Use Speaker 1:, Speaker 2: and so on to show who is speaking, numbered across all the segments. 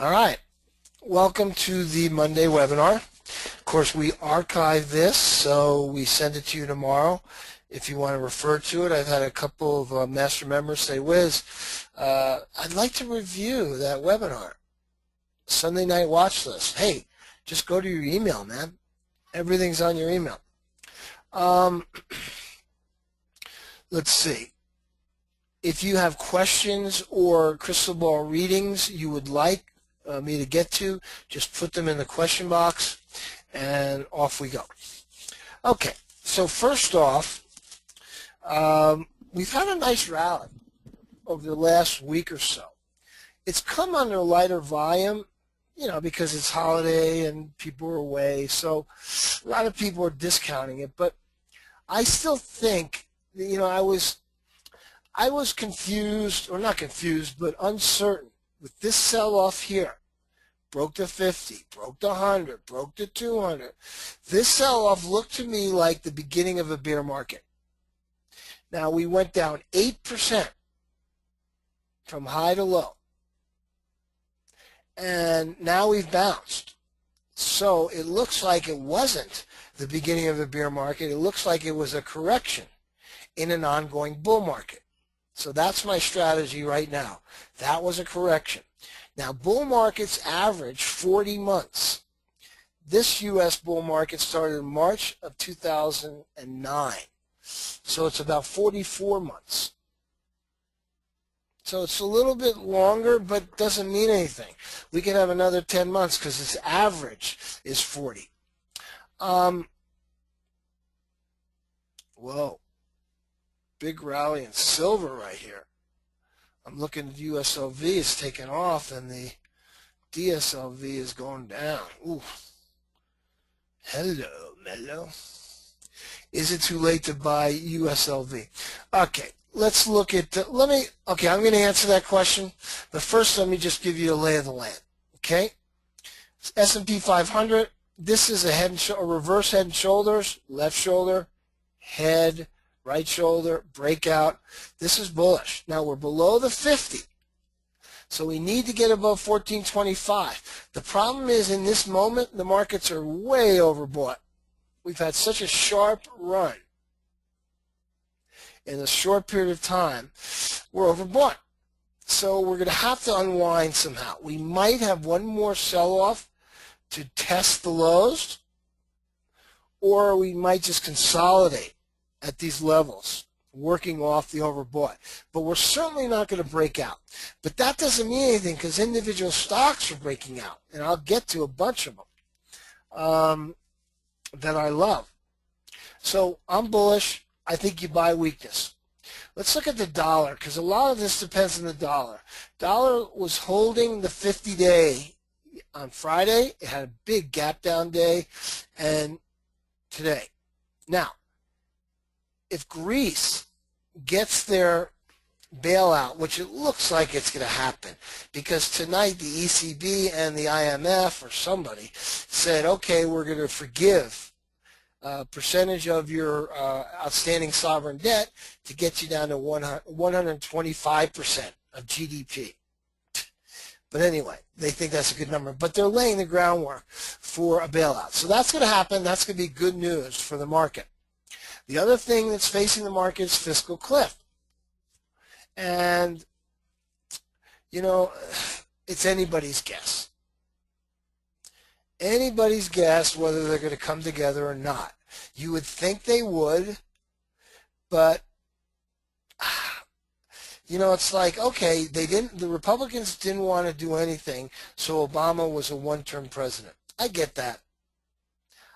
Speaker 1: All right, welcome to the Monday webinar. Of course, we archive this, so we send it to you tomorrow if you want to refer to it. I've had a couple of master members say, Wiz, I'd like to review that webinar. Sunday night watch list. Hey, just go to your email, man. Everything's on your email. Let's see. If you have questions or crystal ball readings you would like me to get to, just put them in the question box and off we go. Okay, so first off, we've had a nice rally over the last week or so. It's come under lighter volume, you know, because it's holiday and people are away, so a lot of people are discounting it, but I still think, you know, I was confused, or not confused, but uncertain with this sell-off here. Broke the 50, broke the 100, broke the 200. This sell-off looked to me like the beginning of a bear market. Now, we went down 8% from high to low. And now we've bounced. So it looks like it wasn't the beginning of a bear market. It looks like it was a correction in an ongoing bull market. So that's my strategy right now. That was a correction. Now, bull markets average 40 months. This U.S. bull market started in March of 2009. So it's about 44 months. So it's a little bit longer, but doesn't mean anything. We can have another 10 months because its average is 40. Whoa. Big rally in silver right here. I'm looking at USLV is taking off and the DSLV is going down. Ooh. Hello, mellow. Is it too late to buy USLV? Okay, let's look at, okay, I'm going to answer that question, but first let me just give you a lay of the land, okay? S&P 500, this is a reverse head and shoulders, left shoulder, head, right shoulder, breakout. This is bullish. Now we're below the 50. So we need to get above 1425. The problem is in this moment, the markets are way overbought. We've had such a sharp run in a short period of time. We're overbought. So we're going to have to unwind somehow. We might have one more sell-off to test the lows, or we might just consolidate at these levels, working off the overbought. But we're certainly not going to break out. But that doesn't mean anything because individual stocks are breaking out, and I'll get to a bunch of them that I love. So I'm bullish. I think you buy weakness. Let's look at the dollar because a lot of this depends on the dollar. Dollar was holding the 50-day on Friday. It had a big gap down day, and today. Now, if Greece gets their bailout, which it looks like it's going to happen, because tonight the ECB and the IMF or somebody said, okay, we're going to forgive a percentage of your outstanding sovereign debt to get you down to 125% of GDP. But anyway, they think that's a good number. But they're laying the groundwork for a bailout. So that's going to happen. That's going to be good news for the market. The other thing that's facing the market is fiscal cliff. And, you know, it's anybody's guess. Anybody's guess whether they're going to come together or not. You would think they would, but, you know, it's like, okay, the Republicans didn't want to do anything, so Obama was a one-term president. I get that.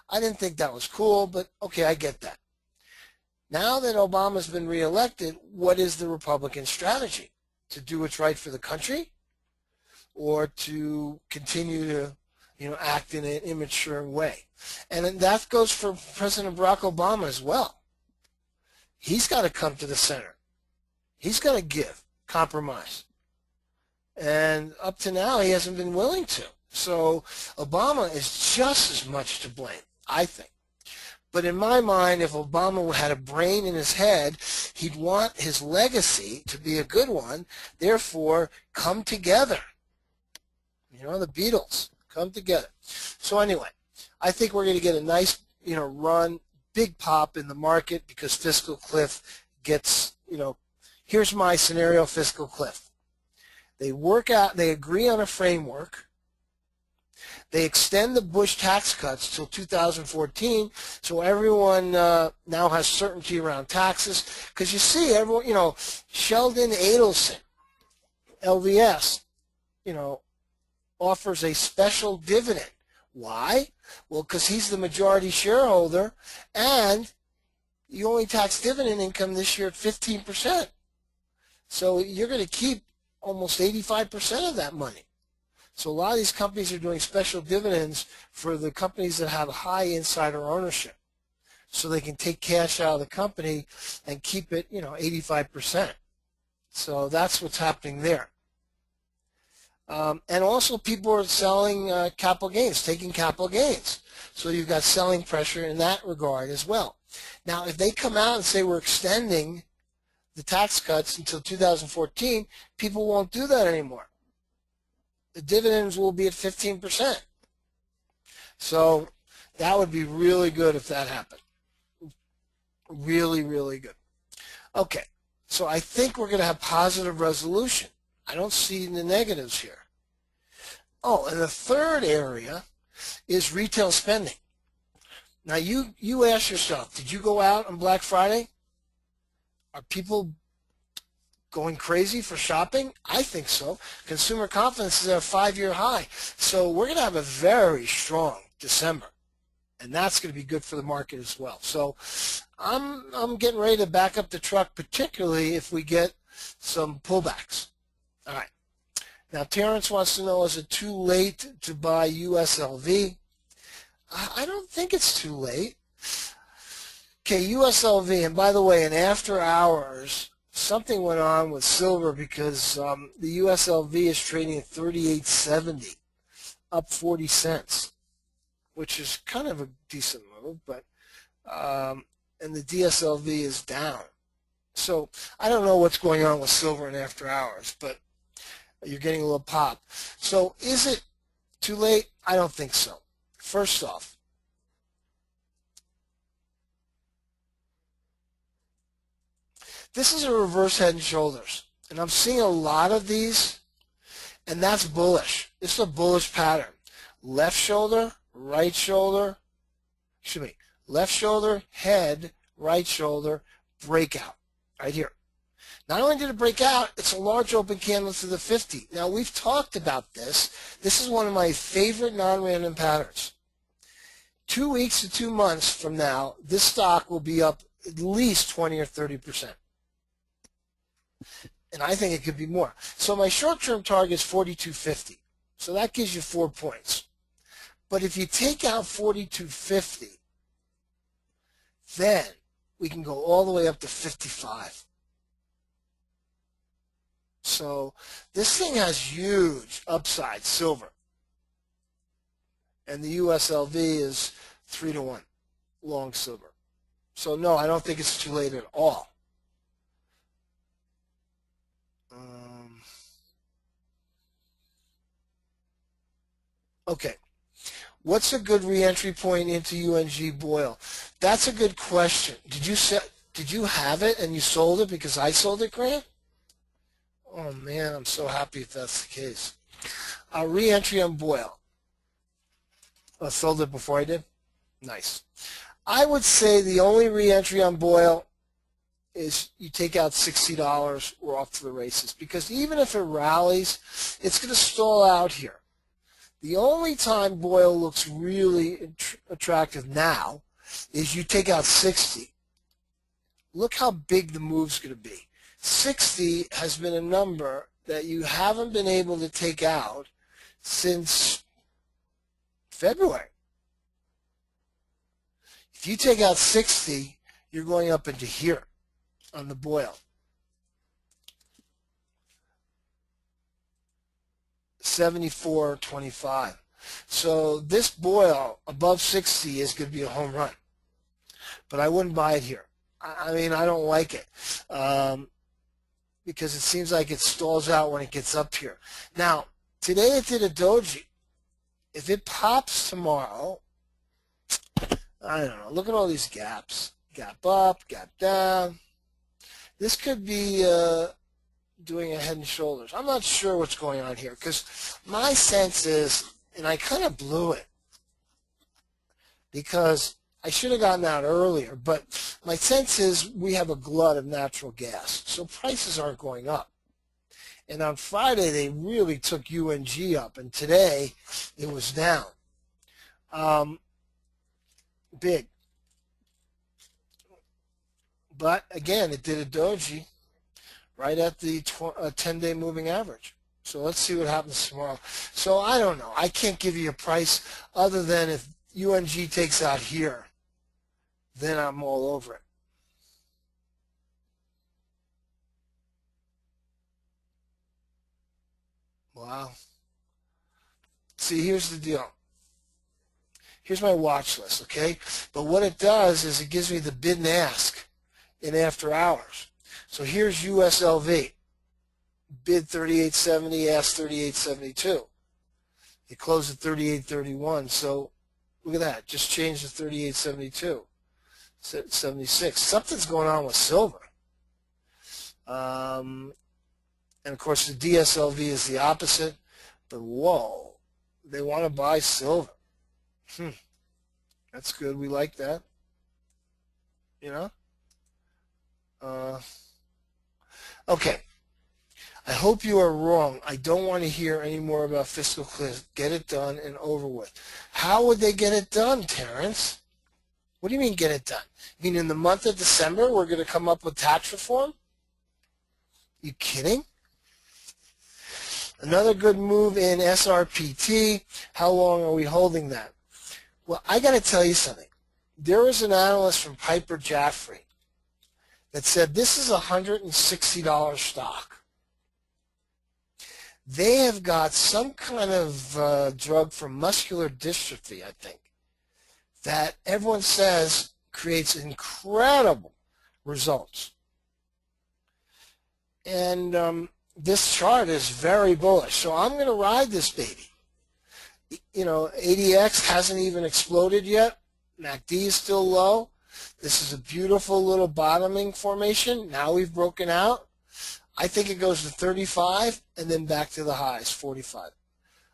Speaker 1: I didn't think that was cool, but okay, I get that. Now that Obama's been reelected, what is the Republican strategy? To do what's right for the country, or to continue to, you know, act in an immature way? And that goes for President Barack Obama as well. He's got to come to the center. He's got to give, compromise. And up to now, he hasn't been willing to. So Obama is just as much to blame, I think. But in my mind, if Obama had a brain in his head, he'd want his legacy to be a good one. Therefore, come together. You know, the Beatles come together. So anyway, I think we're going to get a nice, run, big pop in the market because fiscal cliff gets, here's my scenario, fiscal cliff. They work out, they agree on a framework. They extend the Bush tax cuts till 2014, so everyone now has certainty around taxes. Because you see, everyone, Sheldon Adelson, LVS, offers a special dividend. Why? Well, because he's the majority shareholder, and you only tax dividend income this year at 15%. So you're going to keep almost 85% of that money. So a lot of these companies are doing special dividends for the companies that have high insider ownership, so they can take cash out of the company and keep it, 85%. So that's what's happening there. And also people are selling capital gains, taking capital gains. So you've got selling pressure in that regard as well. Now, if they come out and say we're extending the tax cuts until 2014, people won't do that anymore. The dividends will be at 15%. So that would be really good if that happened. Really, really good. Okay, so I think we're going to have positive resolution. I don't see the negatives here. Oh, and the third area is retail spending. Now, you ask yourself, did you go out on Black Friday? Are people going crazy for shopping? I think so. Consumer confidence is at a 5-year high. So we're going to have a very strong December, and that's going to be good for the market as well. So I'm getting ready to back up the truck, particularly if we get some pullbacks. All right. Now, Terrence wants to know, is it too late to buy USLV? I don't think it's too late. Okay, USLV, and by the way, in after hours, something went on with silver because the USLV is trading at 38.70, up 40 cents, which is kind of a decent move, but and the DSLV is down. So I don't know what's going on with silver in after hours, but you're getting a little pop. So is it too late? I don't think so. First off, this is a reverse head and shoulders, and I'm seeing a lot of these, and that's bullish. This is a bullish pattern. Left shoulder, right shoulder, left shoulder, head, right shoulder, breakout, right here. Not only did it break out, it's a large open candle to the 50. Now, we've talked about this. This is one of my favorite non-random patterns. 2 weeks to 2 months from now, this stock will be up at least 20 or 30%. And I think it could be more. So my short-term target is 42.50. So that gives you 4 points. But if you take out 42.50, then we can go all the way up to 55. So this thing has huge upside, silver. And the USLV is 3-to-1, long silver. So no, I don't think it's too late at all. Okay. What's a good re-entry point into UNG Boyle? That's a good question. Did you have it and you sold it because I sold it, Grant? Oh man, I'm so happy if that's the case. Re-entry on Boyle. I sold it before I did? Nice. I would say the only re-entry on Boyle is you take out $60, we're off to the races. Because even if it rallies, it's going to stall out here. The only time Boyle looks really attractive now is you take out 60. Look how big the move's going to be. 60 has been a number that you haven't been able to take out since February. If you take out 60, you're going up into here on the Boyle. 74.25. So this Boyle above 60 is going to be a home run. But I wouldn't buy it here. I mean, I don't like it. Because it seems like it stalls out when it gets up here. Now, Today it did a doji. If it pops tomorrow, I don't know. Look at all these gaps. Gap up, gap down. This could be doing a head and shoulders. I'm not sure what's going on here because my sense is, and I kind of blew it because I should have gotten out earlier, but my sense is we have a glut of natural gas, so prices aren't going up. And on Friday, they really took UNG up, and today it was down. Big. But again, it did a doji right at the 10-day moving average. So let's see what happens tomorrow. So I don't know. I can't give you a price other than if UNG takes out here, then I'm all over it. Wow. See, here's the deal. Here's my watch list, okay? But what it does is it gives me the bid and ask in after hours. So here's USLV. Bid 38.70, ask 38.72. It closed at 38.31. So look at that. Just changed to 38.72. 76. Something's going on with silver. And of course the DSLV is the opposite. But whoa, they want to buy silver. That's good. We like that. You know? Okay. I hope you are wrong. I don't want to hear any more about fiscal cliff. Get it done and over with. How would they get it done, Terrence? What do you mean get it done? You mean in the month of December we're going to come up with tax reform? You kidding? Another good move in SRPT. How long are we holding that? Well, I got to tell you something. There was an analyst from Piper Jaffray that said this is a $160 stock. They have got some kind of drug for muscular dystrophy, I think, that everyone says creates incredible results. And this chart is very bullish. So I'm going to ride this baby. You know, ADX hasn't even exploded yet. MACD is still low. This is a beautiful little bottoming formation. Now we've broken out. I think it goes to 35 and then back to the highs, 45.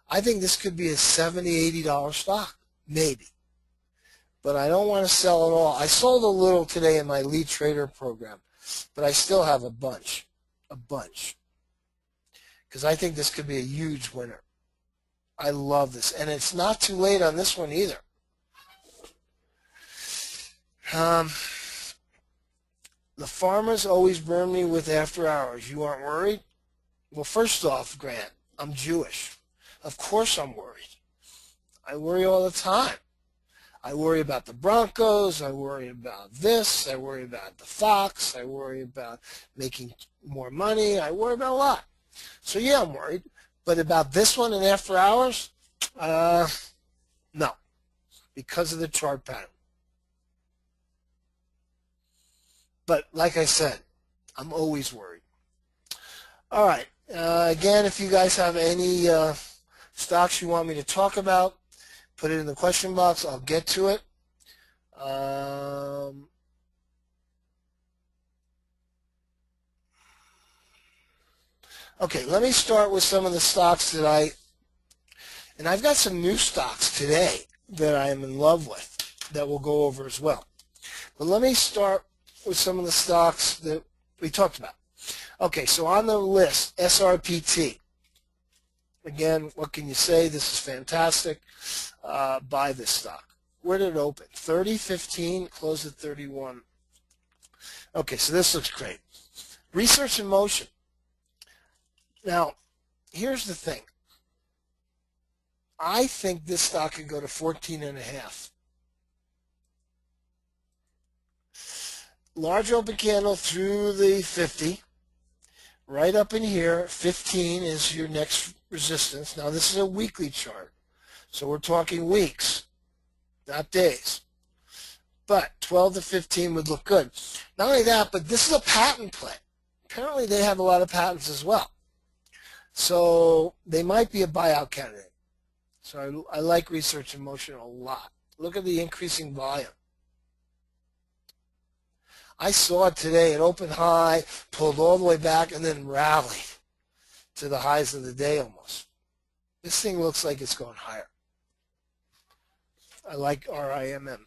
Speaker 1: I think this could be a $70, $80 stock, maybe. But I don't want to sell it all. I sold a little today in my lead trader program, but I still have a bunch. Because I think this could be a huge winner. I love this. And it's not too late on this one either. The farmers always burn me with after hours. You aren't worried? Well, first off, Grant, I'm Jewish. Of course I'm worried. I worry all the time. I worry about the Broncos. I worry about this. I worry about the Fox. I worry about making more money. I worry about a lot. So yeah, I'm worried. But about this one and after hours, no, because of the chart pattern. But like I said, I'm always worried. All right. Again, if you guys have any stocks you want me to talk about, put it in the question box. I'll get to it. Okay, let me start with some of the stocks that and I've got some new stocks today that I am in love with that we'll go over as well. But let me start with some of the stocks that we talked about. Okay, so on the list, SRPT. Again, what can you say? This is fantastic. Buy this stock. Where did it open? 30.15, closed at 31. Okay, so this looks great. Research in Motion. Now, here's the thing. I think this stock could go to 14.5. Large open candle through the 50. Right up in here, 15 is your next resistance. Now, this is a weekly chart. So we're talking weeks, not days. But 12 to 15 would look good. Not only that, but this is a patent play. Apparently, they have a lot of patents as well. So they might be a buyout candidate. So I like Research in Motion a lot. Look at the increasing volume. I saw it today. It opened high, pulled all the way back, and then rallied to the highs of the day almost. This thing looks like it's going higher. I like RIMM.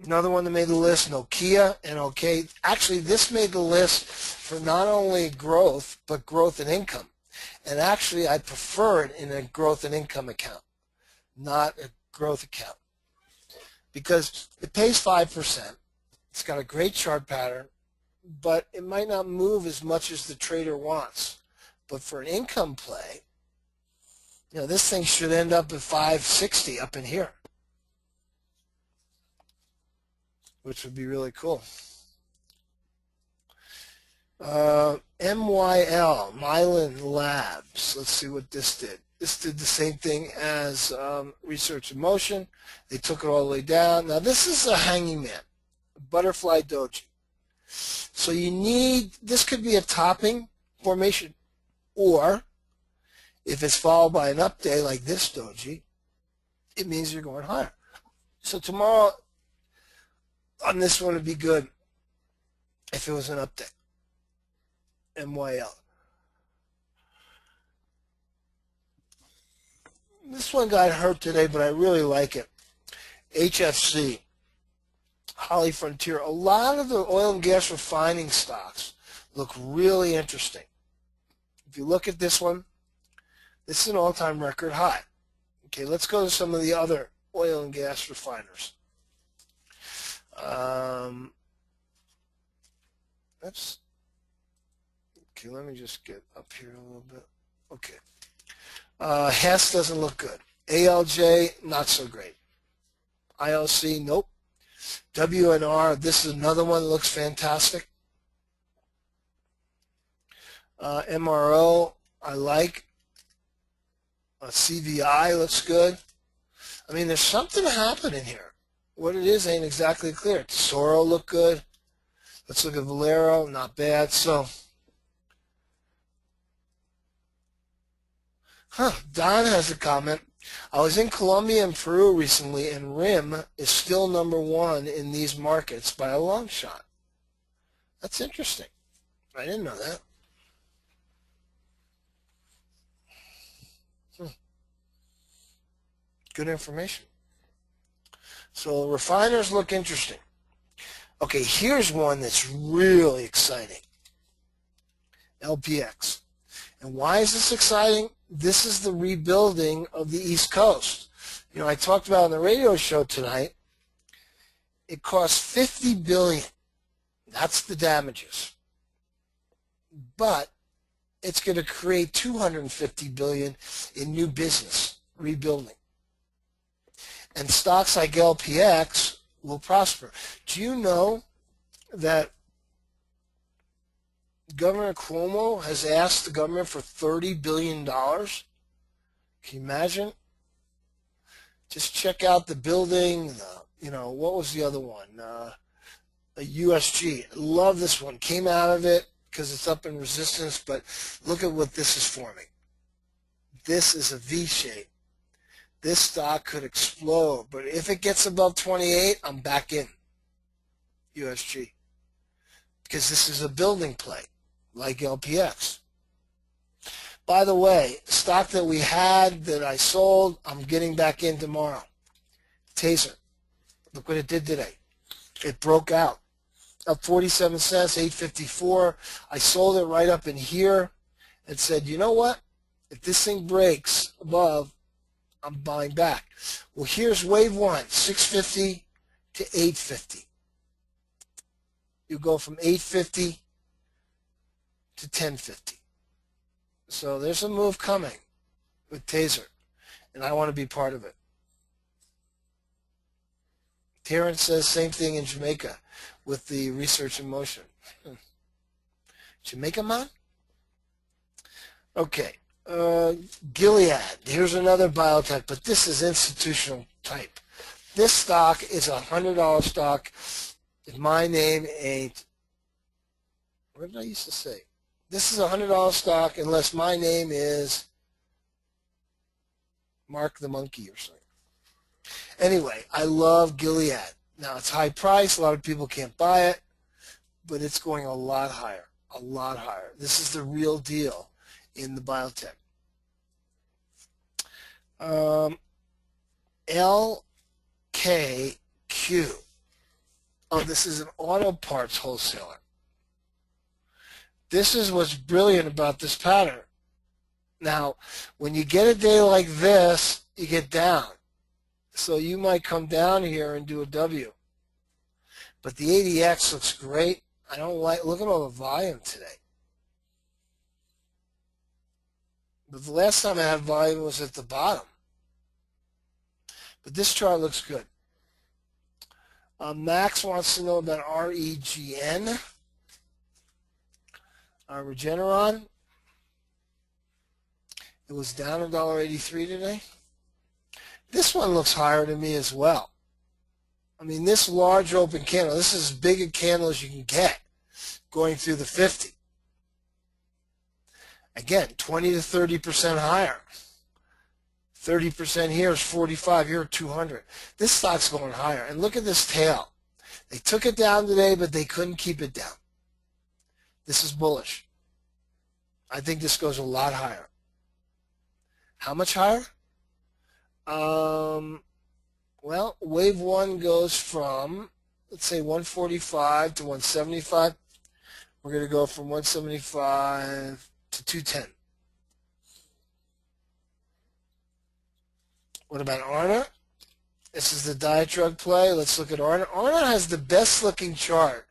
Speaker 1: Another one that made the list, Nokia and OK. Actually, this made the list for not only growth, but growth and income. And actually, I prefer it in a growth and income account, not a growth account, because it pays 5%. It's got a great chart pattern, but it might not move as much as the trader wants. But for an income play, you know, this thing should end up at 560 up in here, which would be really cool. MYL, Mylan Labs. Let's see what this did. This did the same thing as Research in Motion. They took it all the way down. Now this is a hanging man, a butterfly doji. So you need, this could be a topping formation, or if it's followed by an up day like this doji, it means you're going higher. So tomorrow on this one would be good if it was an up day. MYL. This one got hurt today, but I really like it. HFC, Holly Frontier. A lot of the oil and gas refining stocks look really interesting. If you look at this one, this is an all-time record high. Okay, let's go to some of the other oil and gas refiners. Okay, let me just get up here a little bit. Okay. Hess doesn't look good. ALJ, not so great. ILC, nope. WNR, this is another one that looks fantastic. MRO, I like. CVI looks good. I mean, there's something happening here. What it is ain't exactly clear. Tesoro look good. Let's look at Valero, not bad. So, Don has a comment. I was in Colombia and Peru recently, and RIM is still #1 in these markets by a long shot. That's interesting. I didn't know that. Good information. So refiners look interesting. Okay, here's one that's really exciting. LPX. And why is this exciting? This is the rebuilding of the East Coast. You know, I talked about on the radio show tonight, it cost $50 billion. That's the damages. But it's going to create $250 billion in new business, rebuilding. And stocks like LPX will prosper. Do you know that Governor Cuomo has asked the government for $30 billion? Can you imagine? Just check out the building. You know, what was the other one? USG. Love this one. Came out of it because it's up in resistance, but look at what this is forming. This is a V shape. This stock could explode, but if it gets above 28, I'm back in USG, because this is a building play like LPX. By the way, stock that we had that I sold, I'm getting back in tomorrow. Taser. Look what it did today. It broke out. Up 47 cents, 854. I sold it right up in here and said, you know what? If this thing breaks above, I'm buying back. Well, here's wave one, 650 to 850. You go from 850 to 1050. So there's a move coming with Taser, and I want to be part of it. Terrence says same thing in Jamaica with the Research in Motion. Jamaica man? Okay. Gilead. Here's another biotech, but this is institutional type. This stock is a $100 stock. If my name ain't, what did I used to say? This is a $100 stock unless my name is Mark the Monkey or something. Anyway, I love Gilead. Now, it's high price. A lot of people can't buy it, but it's going a lot higher, a lot higher. This is the real deal in the biotech. LKQ. Oh, this is an auto parts wholesaler. This is what's brilliant about this pattern. Now, when you get a day like this, you get down. So you might come down here and do a W. But the ADX looks great. I don't like, look at all the volume today. But the last time I had volume was at the bottom. But this chart looks good. Max wants to know about REGN. Regeneron. It was down $1.83 today. This one looks higher to me as well. I mean, this large open candle, this is as big a candle as you can get going through the 50. Again, 20 to 30% higher. 30% here is 45, here 200. This stock's going higher. And look at this tail. They took it down today, but they couldn't keep it down. This is bullish. I think this goes a lot higher. How much higher? Well, wave one goes from, let's say, 145 to 175. We're going to go from 175 to 210. What about Arna? This is the diet drug play. Let's look at Arna. Arna has the best looking chart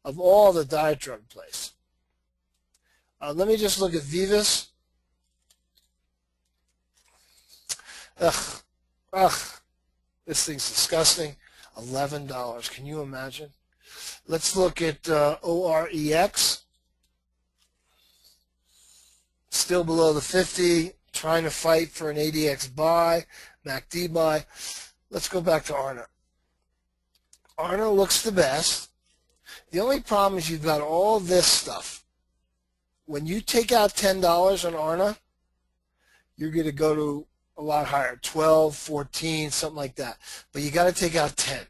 Speaker 1: of all the diet drug plays. Let me just look at Vivus. Ugh, this thing's disgusting. $11. Can you imagine? Let's look at OREX. Still below the 50. Trying to fight for an ADX buy, MACD buy. Let's go back to Arna. Arna looks the best. The only problem is you've got all this stuff. When you take out $10 on Arna, you're going to go to a lot higher, 12, 14, something like that. But you got to take out 10.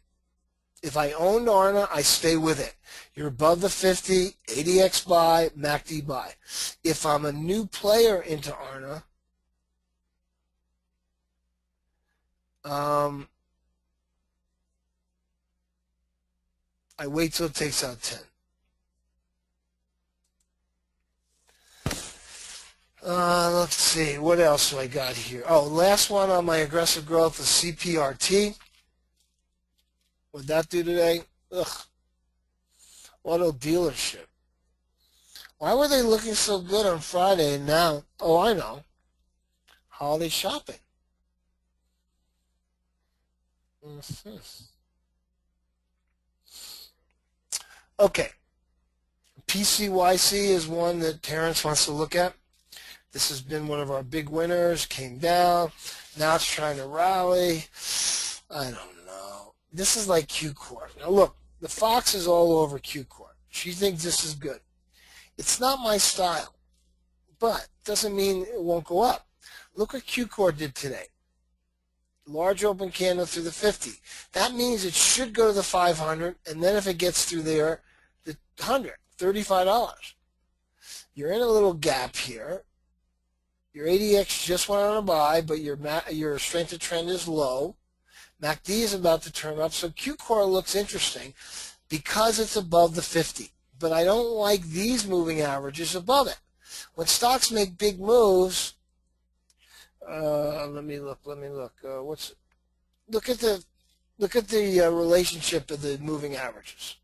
Speaker 1: If I owned Arna, I stay with it. You're above the 50, ADX buy, MACD buy. If I'm a new player into Arna, I wait till it takes out 10. Let's see, what else do I got here? Oh, last one on my aggressive growth is CPRT. What'd that do today? Ugh. Auto dealership. Why were they looking so good on Friday and now? Oh, I know. Holiday shopping. Okay. PCYC is one that Terrence wants to look at. This has been one of our big winners, came down. Now it's trying to rally. I don't know. This is like Q-Corp. Now look, the Fox is all over Q-Corp. She thinks this is good. It's not my style, but doesn't mean it won't go up. Look what Q-Corp did today. Large open candle through the 50. That means it should go to the 500, and then if it gets through there, the 100, $35. You're in a little gap here. Your ADX just went on a buy, but your strength of trend is low. MACD is about to turn up, so Q-Core looks interesting because it's above the 50. But I don't like these moving averages above it. When stocks make big moves, let me look. Look at the relationship of the moving averages.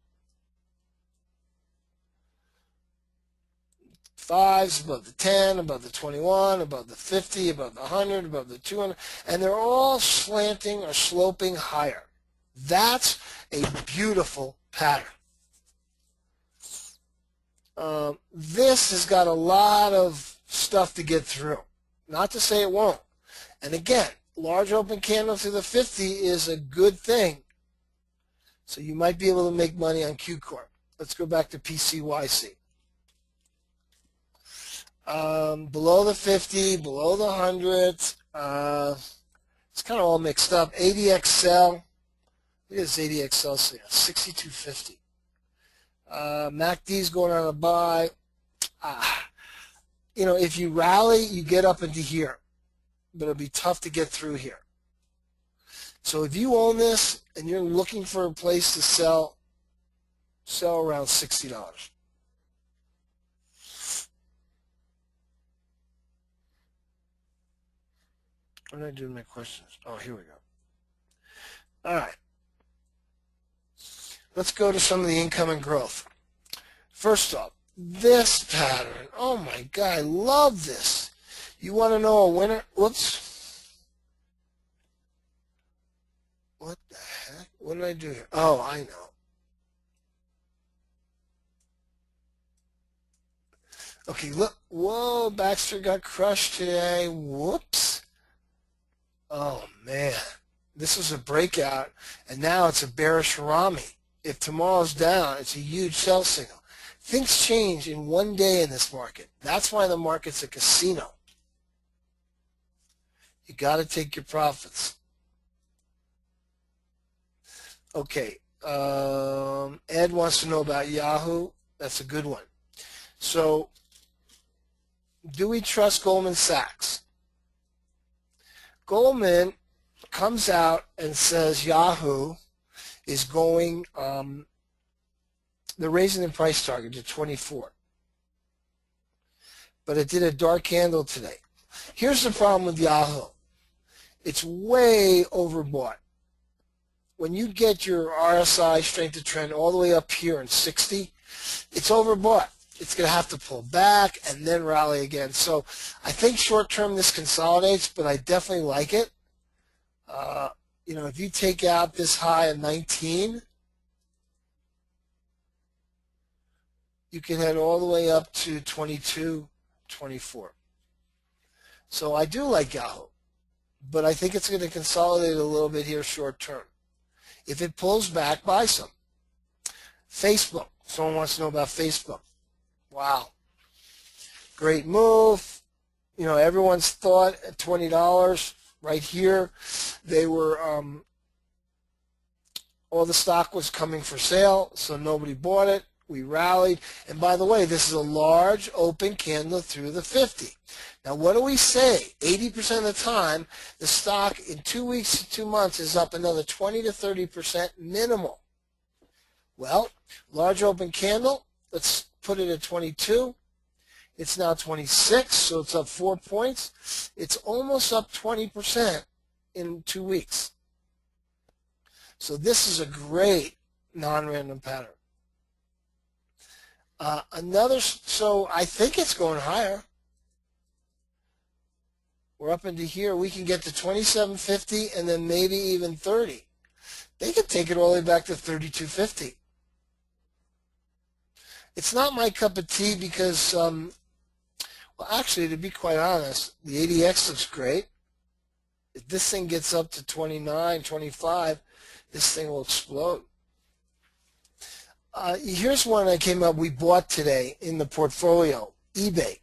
Speaker 1: 5's above the 10, above the 21, above the 50, above the 100, above the 200, and they're all slanting or sloping higher. That's a beautiful pattern. This has got a lot of stuff to get through. Not to say it won't. And again, large open candle through the 50 is a good thing. So you might be able to make money on Q-Corp. Let's go back to PCYC. Below the 50, below the 100. It's kind of all mixed up. ADXL. Look at this ADXL sale, 62.50. MACD's going on a buy. You know, if you rally, you get up into here, but it'll be tough to get through here. So if you own this and you're looking for a place to sell around $60. What did I do with my questions? Oh, here we go. All right. Let's go to some of the income and growth. First off, this pattern. Oh my God, I love this. You want to know a winner? Whoops. What the heck? What did I do here? Oh, I know. Okay, look. Whoa, Baxter got crushed today. Whoops. Oh, man. This was a breakout, and now it's a bearish Harami. If tomorrow's down, it's a huge sell signal. Things change in one day in this market. That's why the market's a casino. You got to take your profits. Okay. Ed wants to know about Yahoo. That's a good one. So, do we trust Goldman Sachs? Goldman comes out and says Yahoo is going, they're raising the price target to 24. But it did a dark candle today. Here's the problem with Yahoo. It's way overbought. When you get your RSI strength of trend all the way up here in 60, it's overbought. It's going to have to pull back and then rally again. So I think short term this consolidates, but I definitely like it. You know, if you take out this high of 19, you can head all the way up to 22, 24. So I do like Yahoo, but I think it's going to consolidate a little bit here short term. If it pulls back, buy some. Facebook. Someone wants to know about Facebook. Wow. Great move. You know, everyone's thought at $20 right here. They were, all the stock was coming for sale, so nobody bought it. We rallied. And by the way, this is a large open candle through the 50. Now, what do we say? 80% of the time, the stock in 2 weeks to 2 months is up another 20 to 30% minimal. Well, large open candle, let's put it at 22. It's now 26, so it's up 4 points. It's almost up 20% in 2 weeks. So this is a great non-random pattern. So I think it's going higher. We're up into here. We can get to 27.50 and then maybe even 30. They could take it all the way back to 32.50. It's not my cup of tea because, well, actually, to be quite honest, the ADX looks great. If this thing gets up to 29, 25, this thing will explode. Here's one I came up, we bought today in the portfolio, eBay.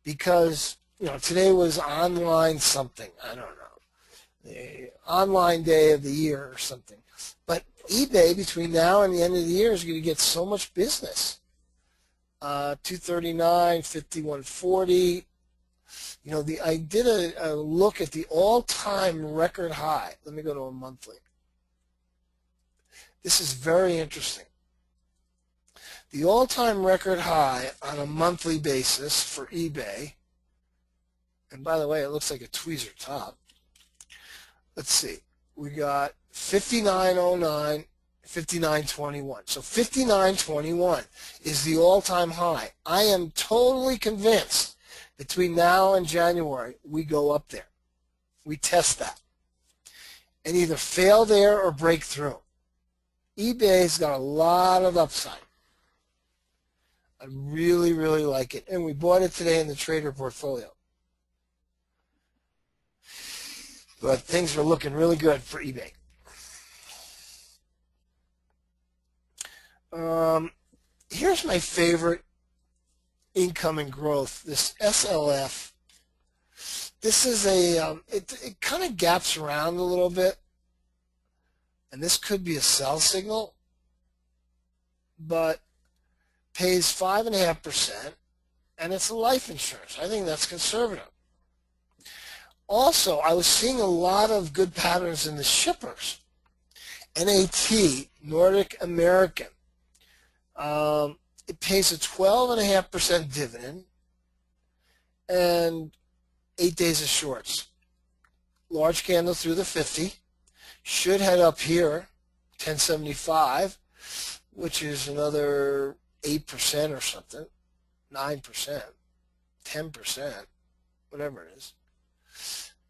Speaker 1: Because, you know, today was online something, I don't know, the online day of the year or something. But eBay, between now and the end of the year, is going to get so much business. 239, 5140. You know, I did a look at the all-time record high. Let me go to a monthly. This is very interesting. The all-time record high on a monthly basis for eBay, and by the way, it looks like a tweezer top. Let's see. We got 5909, 5921. So 5921 is the all-time high. I am totally convinced between now and January we go up there. We test that. And either fail there or break through. eBay's got a lot of upside. I really, really like it. And we bought it today in the trader portfolio. But things are looking really good for eBay. Here's my favorite income and growth. This SLF, this is a, it kind of gaps around a little bit, and this could be a sell signal, but pays 5.5%, and it's a life insurance. I think that's conservative. Also, I was seeing a lot of good patterns in the shippers. NAT, Nordic American. It pays a 12.5% dividend and 8 days of shorts. Large candle through the 50. Should head up here, 1075, which is another 8% or something, 9%, 10%, whatever it is.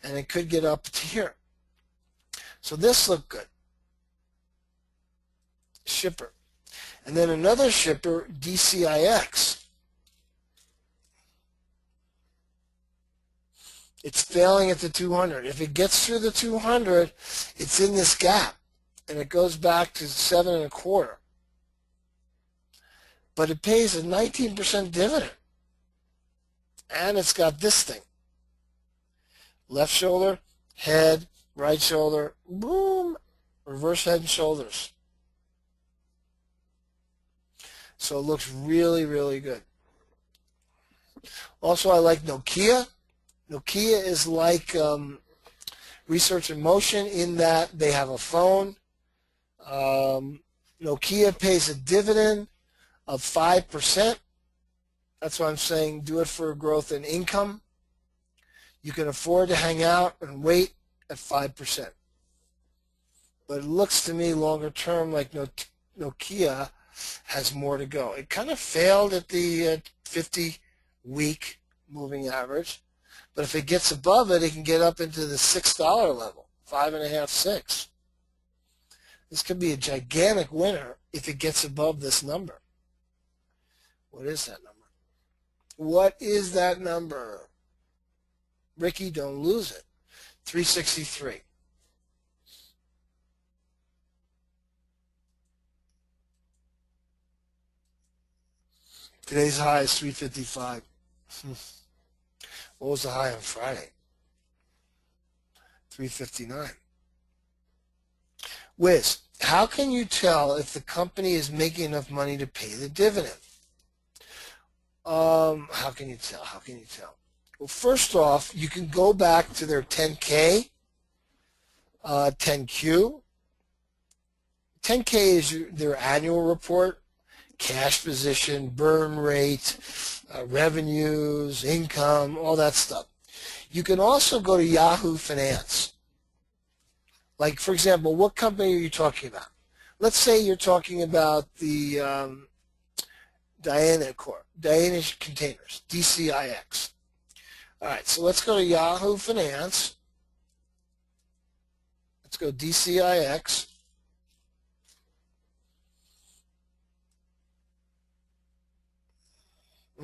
Speaker 1: And it could get up to here. So this looked good. Shipper. And then another shipper, DCIX. It's failing at the 200. If it gets through the 200, it's in this gap, and it goes back to 7.25. But it pays a 19% dividend, and it's got this thing: left shoulder, head, right shoulder, boom, reverse head and shoulders. So it looks really, really good. Also, I like Nokia. Nokia is like Research in Motion in that they have a phone. Nokia pays a dividend of 5%. That's why I'm saying do it for growth in income. You can afford to hang out and wait at 5%. But it looks to me longer term like Nokia has more to go. It kind of failed at the 50-week moving average. But if it gets above it, it can get up into the $6 level, 5.5, 6. This could be a gigantic winner if it gets above this number. What is that number? What is that number? Ricky, don't lose it. 363. Today's high is 355. What was the high on Friday? 359. Wiz, how can you tell if the company is making enough money to pay the dividend? How can you tell? How can you tell? Well, first off, you can go back to their 10K, 10Q. 10K is their annual report, cash position, burn rate, revenues, income, all that stuff. You can also go to Yahoo Finance. Like, for example, what company are you talking about? Let's say you're talking about the Diana Containers, DCIX. All right, so let's go to Yahoo Finance. Let's go DCIX.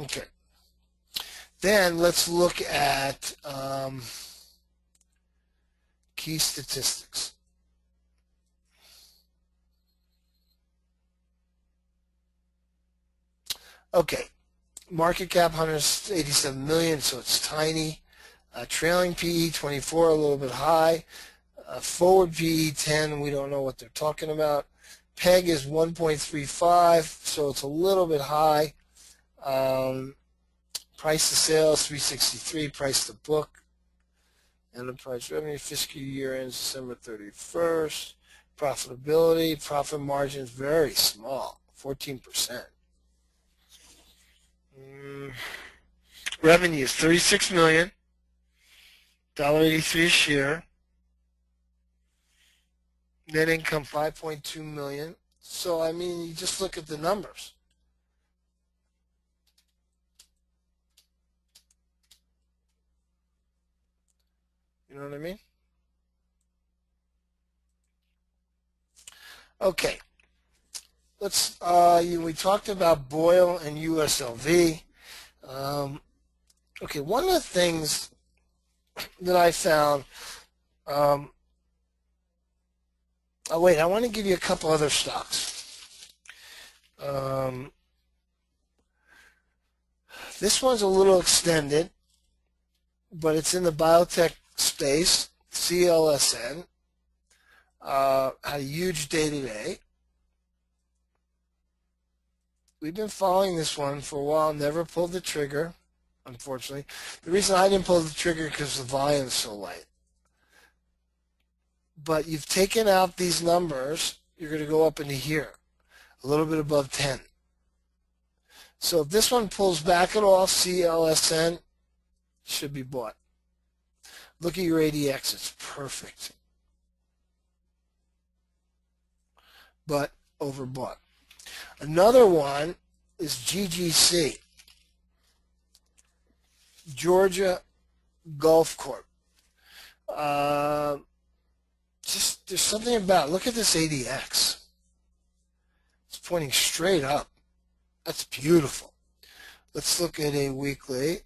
Speaker 1: Okay. Then let's look at key statistics. Okay, market cap 187 million, so it's tiny. Trailing PE 24, a little bit high. Forward PE 10, we don't know what they're talking about. PEG is 1.35, so it's a little bit high. Price to sales 363, price to book. Enterprise revenue fiscal year ends December 31st. Profitability, profit margin is very small, 14%. Revenue is $36 million, $1.83 a share. Net income $5.2 million. So I mean, you just look at the numbers. You know what I mean? Okay. Let's. We talked about Boyle and USLV. Okay, one of the things that I found. Oh wait, I want to give you a couple other stocks. This one's a little extended, but it's in the biotech space. CLSN had a huge day today. We've been following this one for a while, never pulled the trigger, unfortunately. The reason I didn't pull the trigger because the volume is so light. But you've taken out these numbers, you're going to go up into here, a little bit above 10. So if this one pulls back at all, CLSN should be bought. Look at your ADX, it's perfect. But overbought. Another one is GGC, Georgia Gulf Corp. Just there's something about it. Look at this ADX. It's pointing straight up. That's beautiful. Let's look at a weekly.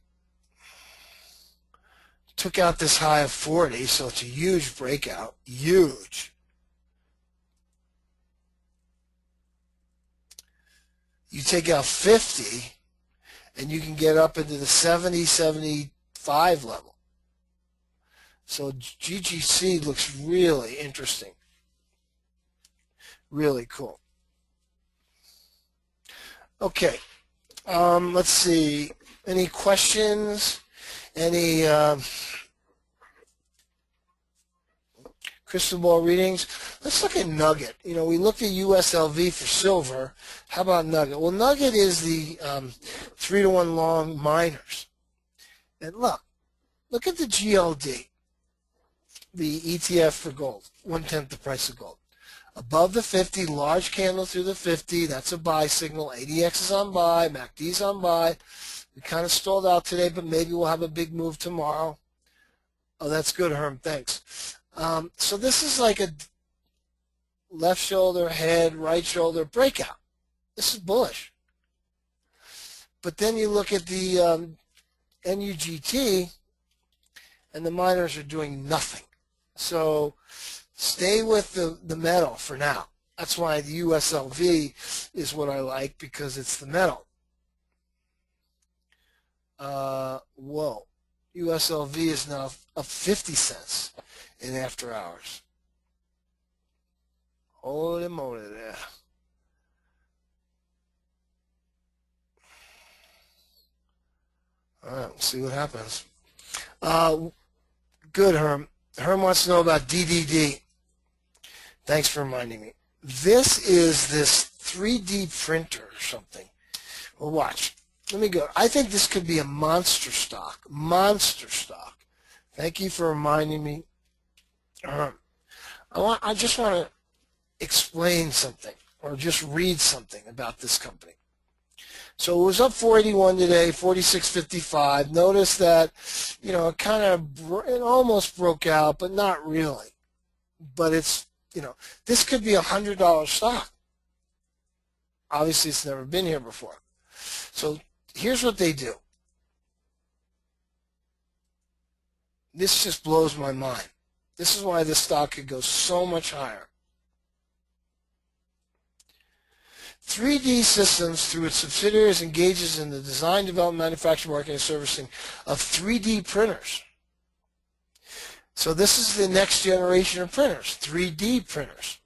Speaker 1: Took out this high of 40, so it's a huge breakout. Huge. You take out 50, and you can get up into the 70, 75 level. So GGC looks really interesting. Really cool. Okay. Let's see. Any questions? Any crystal ball readings? Let's look at Nugget. You know, we looked at USLV for silver. How about Nugget? Well, Nugget is the 3-to-1 long miners. And look at the GLD, the ETF for gold, 1/10 the price of gold. Above the 50, large candle through the 50, that's a buy signal. ADX is on buy, MACD's on buy. We kind of stalled out today, but maybe we'll have a big move tomorrow. Oh, that's good, Herm, thanks. So this is like a left shoulder, head, right shoulder breakout. This is bullish. But then you look at the NUGT, and the miners are doing nothing. So stay with the metal for now. That's why the USLV is what I like, because it's the metal. Whoa. USLV is now up 50 cents in after hours. Holy moly there. All right, we'll see what happens. Good, Herm. Herm wants to know about DDD. Thanks for reminding me. This is this 3D printer or something. Well, watch. Let me go. I think this could be a monster stock. Monster stock. Thank you for reminding me. I just want to explain something or just read something about this company. So it was up 481 today, 46.55. Notice that, you know, it almost broke out, but not really. But it's, you know, this could be a $100 stock. Obviously, it's never been here before. So here's what they do. This just blows my mind. This is why this stock could go so much higher. 3D Systems, through its subsidiaries, engages in the design, development, manufacture, marketing, and servicing of 3D printers. So this is the next generation of printers, 3D printers.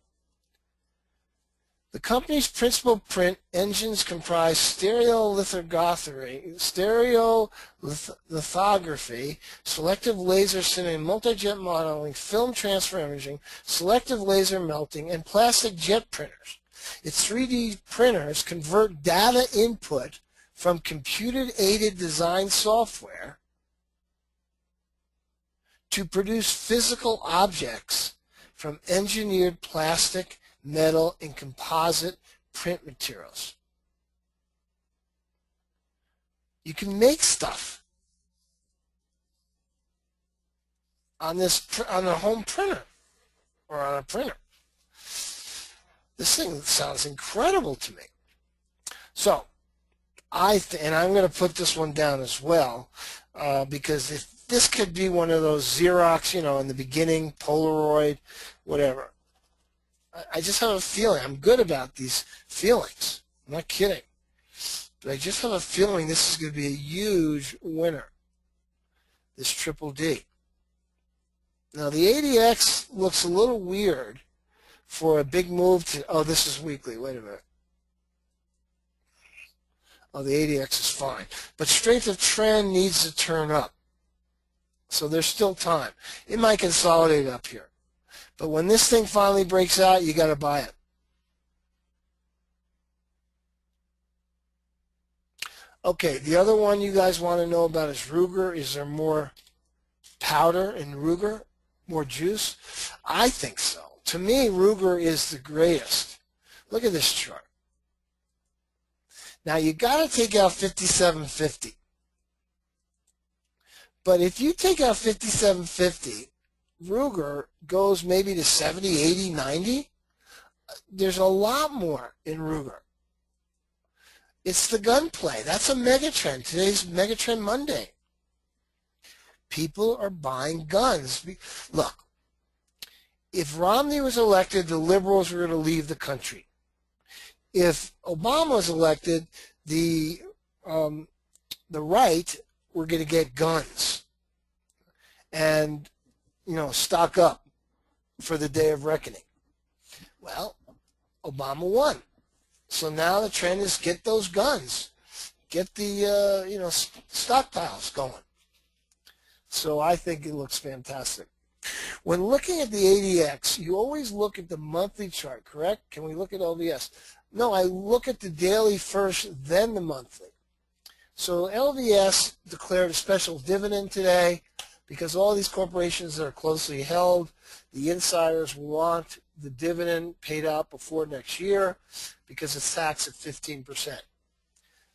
Speaker 1: The company's principal print engines comprise stereolithography, selective laser sintering, multi-jet modeling, film transfer imaging, selective laser melting, and plastic jet printers. Its 3D printers convert data input from computer-aided design software to produce physical objects from engineered plastic, metal, and composite print materials. You can make stuff on a home printer or on a printer. This thing sounds incredible to me. So, and I'm going to put this one down as well, because if this could be one of those Xerox, you know, in the beginning, Polaroid, whatever. I just have a feeling. I'm good about these feelings. I'm not kidding. But I just have a feeling this is going to be a huge winner, this triple D. Now the ADX looks a little weird for a big move to, oh, this is weekly. Wait a minute. Oh, the ADX is fine. But strength of trend needs to turn up. So there's still time. It might consolidate up here. But when this thing finally breaks out, you got to buy it. Okay, the other one you guys want to know about is Ruger. Is there more powder in Ruger? More juice? I think so. To me, Ruger is the greatest. Look at this chart. Now, you got to take out 57.50. But if you take out 57.50, Ruger goes maybe to 70, 80, 90. There's a lot more in Ruger. It's the gunplay. That's a megatrend. Today's Megatrend Monday. People are buying guns. Look, if Romney was elected, the liberals were going to leave the country. If Obama was elected, the right were going to get guns and, you know, stock up for the day of reckoning. Well, Obama won. So now the trend is get those guns, get the you know, stockpiles going. So I think it looks fantastic. When looking at the ADX, you always look at the monthly chart, correct? Can we look at LVS? No, I look at the daily first, then the monthly. So LVS declared a special dividend today because all these corporations that are closely held, the insiders want the dividend paid out before next year because it's taxed at 15%.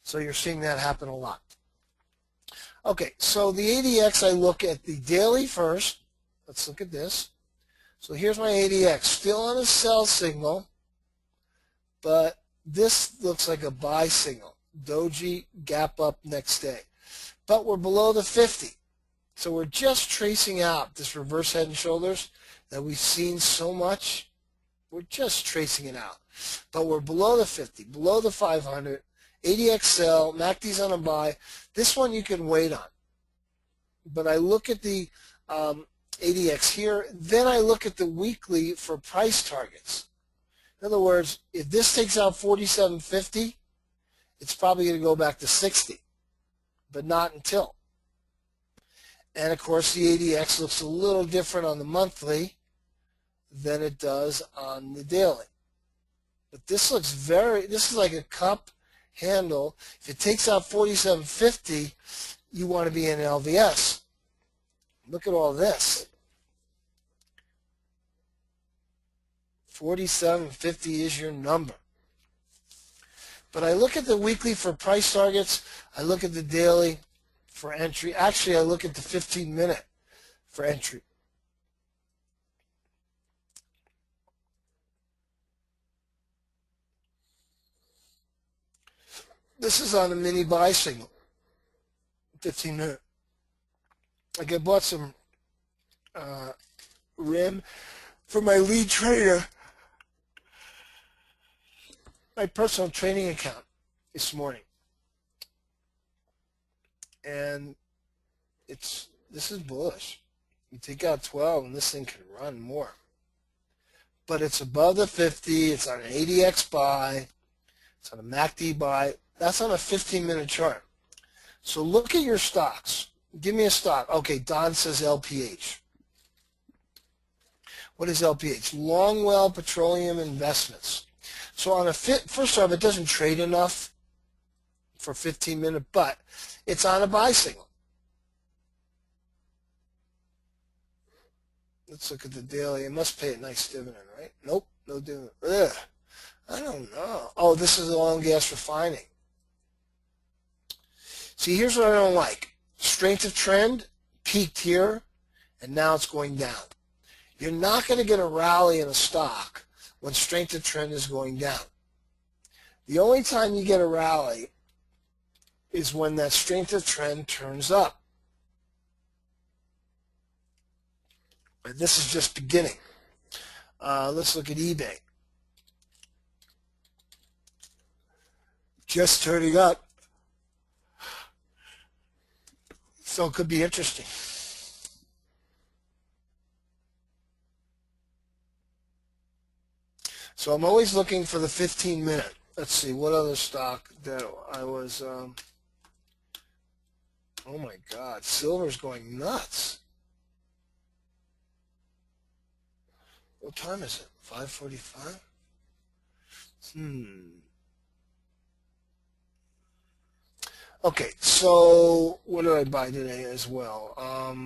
Speaker 1: So you're seeing that happen a lot. Okay, so the ADX, I look at the daily first. Let's look at this. So here's my ADX, still on a sell signal, but this looks like a buy signal. Doji, gap up next day. But we're below the 50. So we're just tracing out this reverse head and shoulders that we've seen so much. We're just tracing it out. But we're below the 50, below the 500. ADX sell, MACD's on a buy. This one you can wait on. But I look at the ADX here, then I look at the weekly for price targets. In other words, if this takes out 47.50, it's probably going to go back to 60, but not until. And of course, the ADX looks a little different on the monthly than it does on the daily. But this looks this is like a cup handle. If it takes out 47.50, you want to be in LVS. Look at all this. 47.50 is your number. But I look at the weekly for price targets. I look at the daily for entry. Actually, I look at the 15-minute for entry. This is on a mini buy signal, 15-minute. Like I bought some RIM for my lead trader, my personal trading account this morning. And this is bullish. You take out 12 and this thing can run more. But it's above the 50, it's on an ADX buy, it's on a MACD buy. That's on a 15-minute chart. So look at your stocks. Give me a stock. Okay, Don says LPH. What is LPH? Longwell Petroleum Investments. So on a first off, it doesn't trade enough for 15-minute, but it's on a buy signal. Let's look at the daily. It must pay a nice dividend, right? Nope, no dividend. Ugh, I don't know. Oh, this is oil and gas refining. See, here's what I don't like. Strength of trend peaked here, and now it's going down. You're not going to get a rally in a stock when strength of trend is going down. The only time you get a rally is when that strength of trend turns up. And this is just beginning. Let's look at eBay. Just turning up. So it could be interesting. So I'm always looking for the 15-minute. Let's see, what other stock that I was, oh my God, silver's going nuts. What time is it? 5:45? Okay, so what did I buy today as well? Well,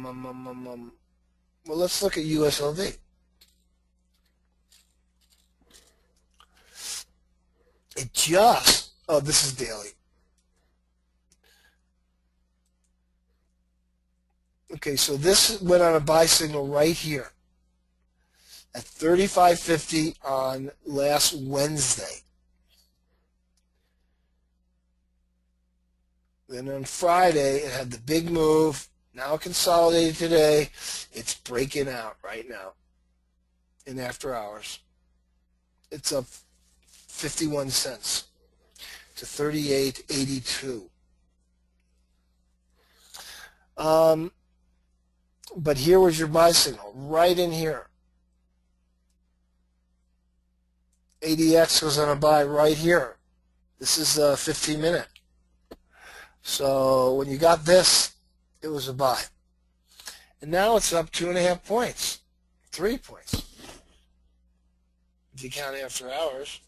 Speaker 1: let's look at USLV. It just, oh, this is daily. Okay, so this went on a buy signal right here at 35.50 on last Wednesday. Then on Friday, it had the big move. Now consolidated today. It's breaking out right now in after hours. It's up 51 cents to 38.82. But here was your buy signal, right in here. ADX was on a buy right here. This is a 15-minute. So when you got this, it was a buy. And now it's up 2.5 points, 3 points, if you count after hours.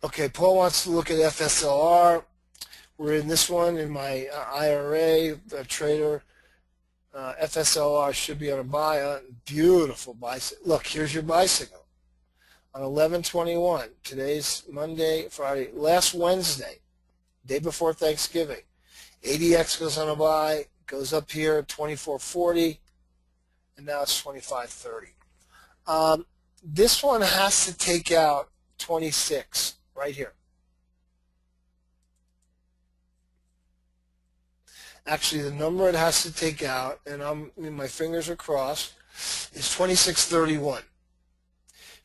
Speaker 1: Okay, Paul wants to look at FSLR. We're in this one in my IRA, trader. FSLR should be on a buy. Beautiful buy. Look, here's your buy signal. On 11/21, today's Monday, Friday, last Wednesday, day before Thanksgiving, ADX goes on a buy, goes up here at 24.40, and now it's 25.30. This one has to take out 26 right here. Actually, the number it has to take out, and my fingers are crossed, is 26.31.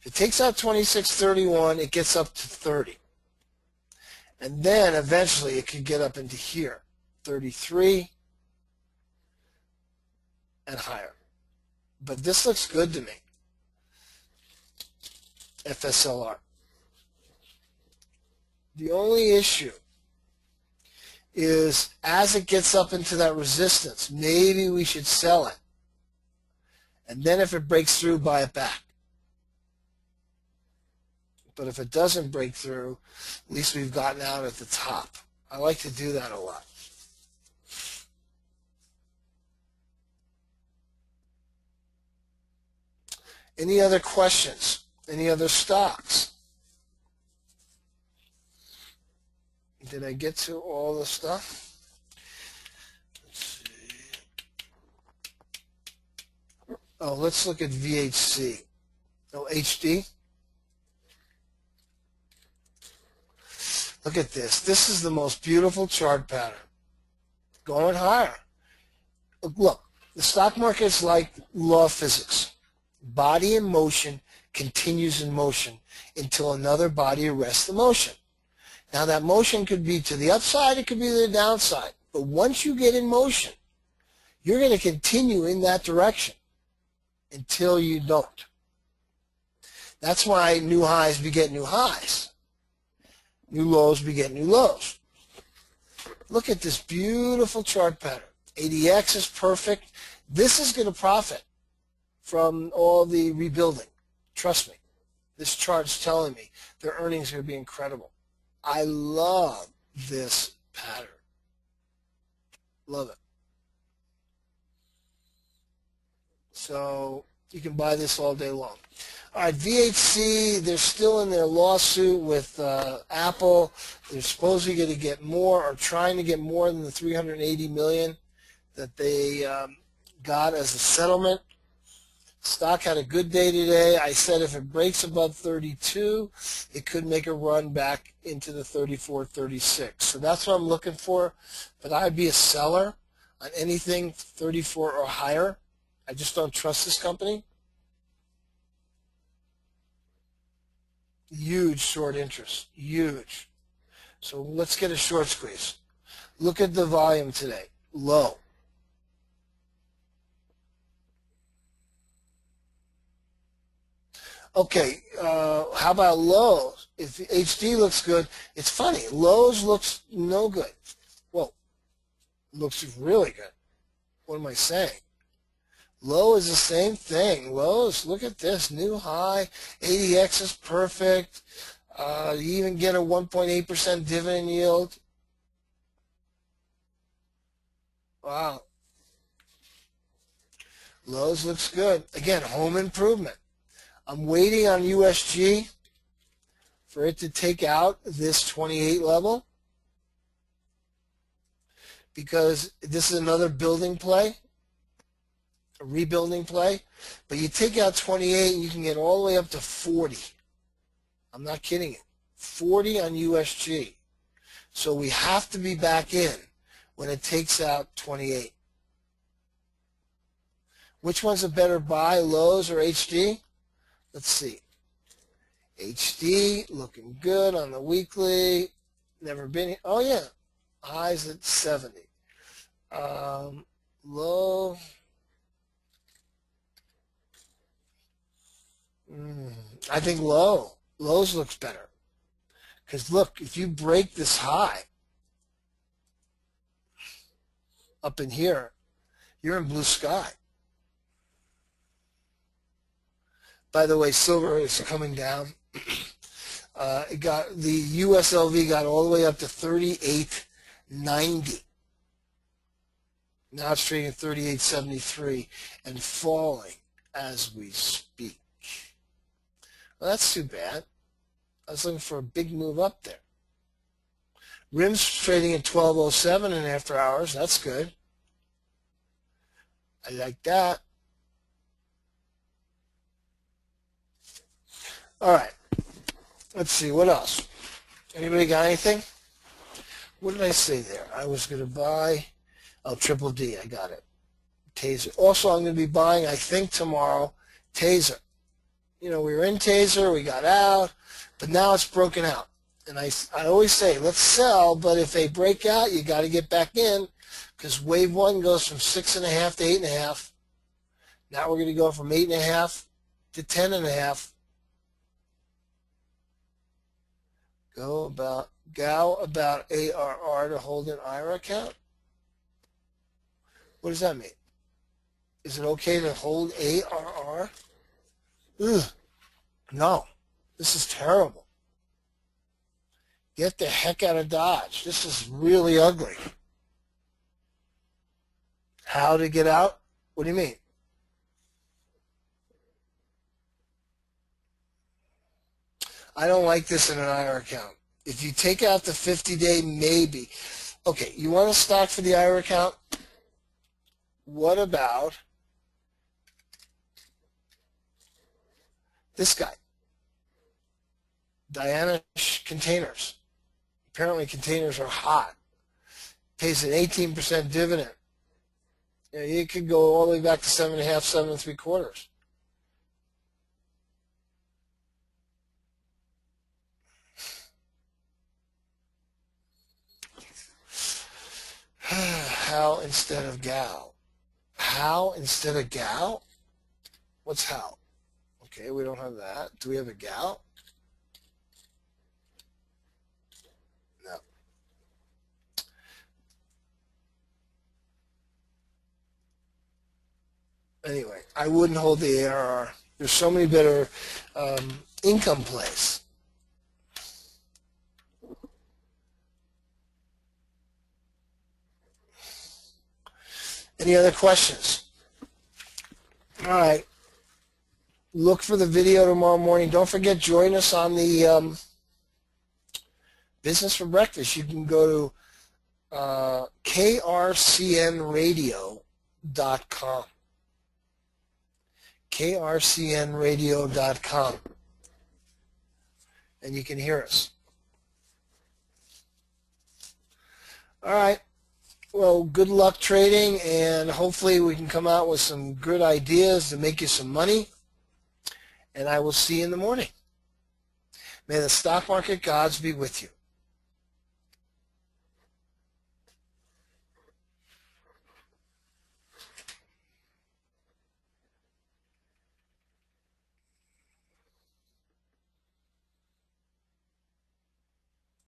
Speaker 1: If it takes out 26.31, it gets up to 30. And then eventually it could get up into here, 33 and higher. But this looks good to me, FSLR. The only issue is as it gets up into that resistance, maybe we should sell it. And then if it breaks through, buy it back. But if it doesn't break through, at least we've gotten out at the top. I like to do that a lot. Any other questions? Any other stocks? Did I get to all the stuff? Let's see. Oh, let's look at VHC. Oh, HD. Look at this. This is the most beautiful chart pattern. Going higher. Look, the stock market is like law of physics. Body in motion continues in motion until another body arrests the motion. Now that motion could be to the upside, it could be to the downside. But once you get in motion, you're going to continue in that direction until you don't. That's why new highs beget new highs. New lows beget new lows. Look at this beautiful chart pattern. ADX is perfect. This is going to profit from all the rebuilding. Trust me. This chart is telling me their earnings are going to be incredible. I love this pattern. Love it. So you can buy this all day long. All right, VHC, they're still in their lawsuit with Apple. They're supposedly going to get more or trying to get more than the $380 million that they got as a settlement. Stock had a good day today. I said if it breaks above 32, it could make a run back into the 34, 36. So that's what I'm looking for. But I'd be a seller on anything 34 or higher. I just don't trust this company. Huge short interest. Huge. So let's get a short squeeze. Look at the volume today. Low. Okay, how about Lowe's? If HD looks good, it's funny. Lowe's looks no good. Well, looks really good. What am I saying? Low is the same thing. Lowe's, look at this, new high. ADX is perfect. You even get a 1.8% dividend yield. Wow. Lowe's looks good. Again, home improvement. I'm waiting on USG for it to take out this 28 level because this is another building play, a rebuilding play. But you take out 28 and you can get all the way up to 40. I'm not kidding you. 40 on USG. So we have to be back in when it takes out 28. Which one's a better buy, Lowe's or HD? Let's see. HD looking good on the weekly. Never been here. Oh yeah, highs at 70. Low. I think low. Lowe's looks better. Because look, if you break this high up in here, you're in blue sky. By the way, silver is coming down. It got the USLV got all the way up to 38.90. Now it's trading at 38.73 and falling as we speak. Well, that's too bad. I was looking for a big move up there. RIM's trading at 12.07 in after hours. That's good. I like that. All right. Let's see. What else? Anybody got anything? What did I say there? I was going to buy, Triple D. I got it. Taser. Also, I'm going to be buying, I think tomorrow, Taser. You know, we were in Taser. We got out. But now it's broken out. And I always say, let's sell. But if they break out, you got to get back in. Because wave one goes from 6.5 to 8.5. Now we're going to go from 8.5 to 10.5. Go about ARR to hold an IRA account? What does that mean? Is it okay to hold ARR? Ugh. No. This is terrible. Get the heck out of Dodge. This is really ugly. How to get out? What do you mean? I don't like this in an IRA account. If you take out the 50-day, maybe. Okay, you want a stock for the IRA account? What about this guy? Diana Containers. Apparently containers are hot. Pays an 18% dividend. You know, you could go all the way back to 7.5, 7.75. How instead of Gal? How instead of Gal? What's how? Okay, we don't have that. Do we have a Gal? No. Anyway, I wouldn't hold the ARR. There's so many better income plays. Any other questions? All right. Look for the video tomorrow morning. Don't forget, join us on the Business for Breakfast. You can go to krcnradio.com. krcnradio.com. And you can hear us. All right. Well, good luck trading, and hopefully we can come out with some good ideas to make you some money. And I will see you in the morning. May the stock market gods be with you.